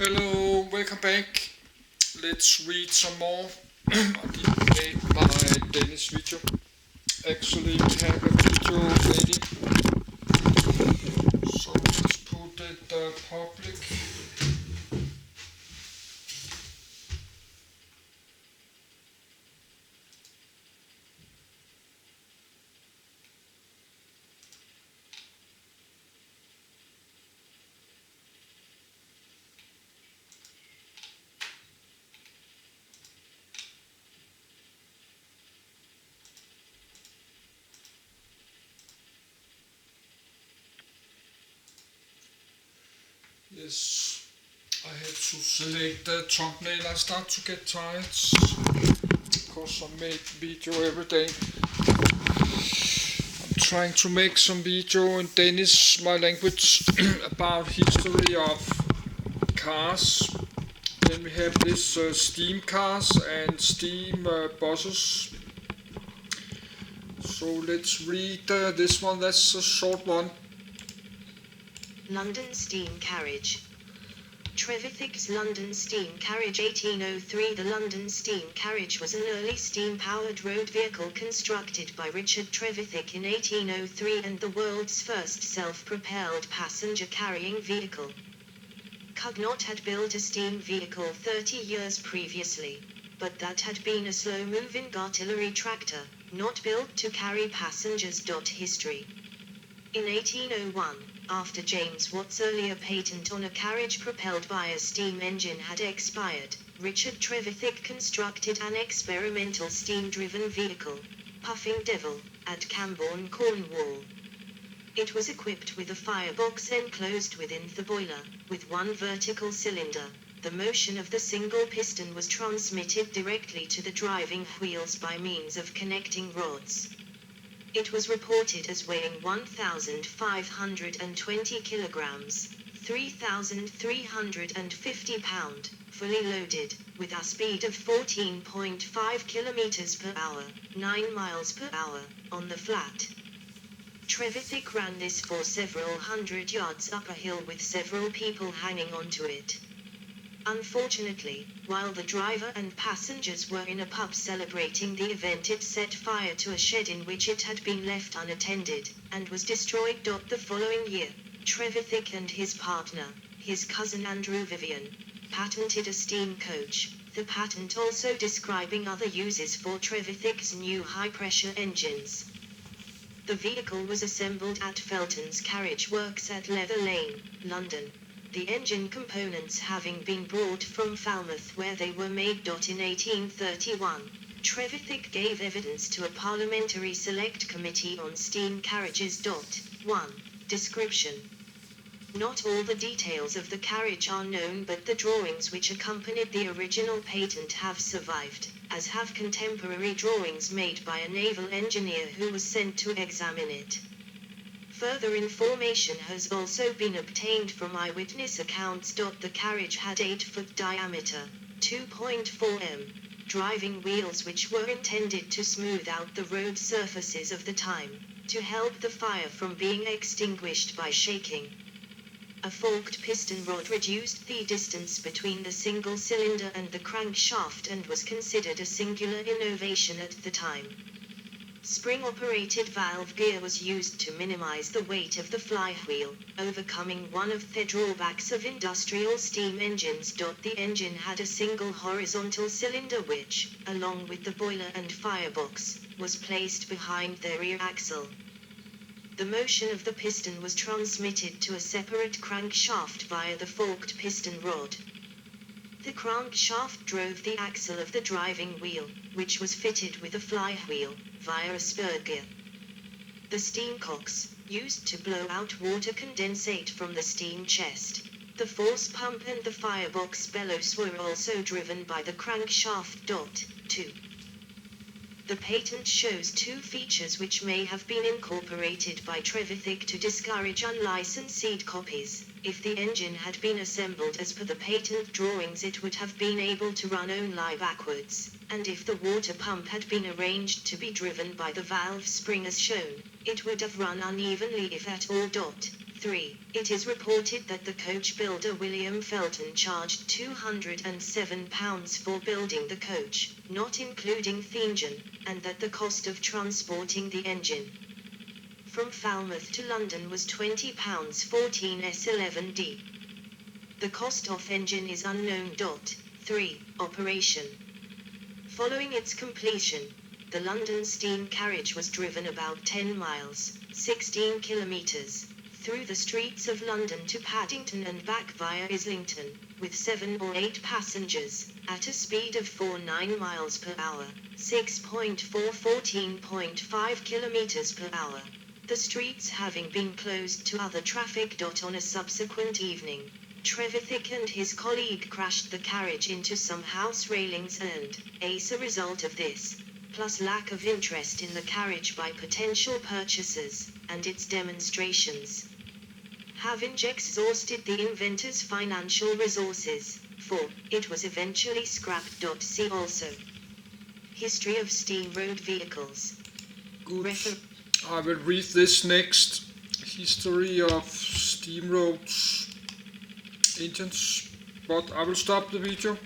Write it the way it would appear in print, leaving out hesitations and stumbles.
Hello, welcome back. Let's read some more. I didn't make my Danish video. Actually, we have a video ready. So let's put it public. Yes, I had to select the thumbnail. I start to get tired because I make video every day. I'm trying to make some video in Danish, my language, about history of cars. Then we have this steam cars and steam buses. So let's read this one. That's a short one. London Steam Carriage. Trevithick's London Steam Carriage 1803. The London Steam Carriage was an early steam-powered road vehicle constructed by Richard Trevithick in 1803 and the world's first self-propelled passenger-carrying vehicle. Cugnot had built a steam vehicle 30 years previously, but that had been a slow-moving artillery tractor, not built to carry passengers. History. In 1801, after James Watt's earlier patent on a carriage propelled by a steam engine had expired, Richard Trevithick constructed an experimental steam-driven vehicle, Puffing Devil, at Camborne, Cornwall. It was equipped with a firebox enclosed within the boiler, with one vertical cylinder. The motion of the single piston was transmitted directly to the driving wheels by means of connecting rods. It was reported as weighing 1,520 kilograms, 3,350 pounds, fully loaded, with a speed of 14.5 kilometers per hour, 9 miles per hour, on the flat. Trevithick ran this for several hundred yards up a hill with several people hanging onto it. Unfortunately, while the driver and passengers were in a pub celebrating the event, it set fire to a shed in which it had been left unattended, and was destroyed. The following year, Trevithick and his partner, his cousin Andrew Vivian, patented a steam coach, the patent also describing other uses for Trevithick's new high-pressure engines. The vehicle was assembled at Felton's Carriage Works at Leather Lane, London. The engine components having been brought from Falmouth where they were made. In 1831, Trevithick gave evidence to a parliamentary select committee on steam carriages. 1. Description. Not all the details of the carriage are known, but the drawings which accompanied the original patent have survived, as have contemporary drawings made by a naval engineer who was sent to examine it. Further information has also been obtained from eyewitness accounts. The carriage had 8-foot diameter, 2.4 m, driving wheels which were intended to smooth out the road surfaces of the time, to help the fire from being extinguished by shaking. A forked piston rod reduced the distance between the single cylinder and the crankshaft and was considered a singular innovation at the time. Spring-operated valve gear was used to minimize the weight of the flywheel, overcoming one of the drawbacks of industrial steam engines. The engine had a single horizontal cylinder which, along with the boiler and firebox, was placed behind the rear axle. The motion of the piston was transmitted to a separate crankshaft via the forked piston rod. The crankshaft drove the axle of the driving wheel, which was fitted with a flywheel, via a spur gear. The steam cocks, used to blow out water condensate from the steam chest. The force pump and the firebox bellows were also driven by the crankshaft. 2. The patent shows two features which may have been incorporated by Trevithick to discourage unlicensed copies. If the engine had been assembled as per the patent drawings, it would have been able to run only backwards, and if the water pump had been arranged to be driven by the valve spring as shown, it would have run unevenly if at all. 3. It is reported that the coach builder William Felton charged £207 for building the coach, not including the engine, and that the cost of transporting the engine from Falmouth to London was £20 14s11d. The cost of engine is unknown. 3. Operation. Following its completion, the London steam carriage was driven about 10 miles, 16 kilometres, through the streets of London to Paddington and back via Islington, with 7 or 8 passengers, at a speed of 49 miles per hour, 14.5 kilometers per hour. The streets having been closed to other traffic. On a subsequent evening, Trevithick and his colleague crashed the carriage into some house railings and, as a result of this, plus lack of interest in the carriage by potential purchasers, and its demonstrations, having exhausted the inventor's financial resources, for it was eventually scrapped. See also History of Steam Road Vehicles. Good. I will read this next. History of steam roads engines. But I will stop the video.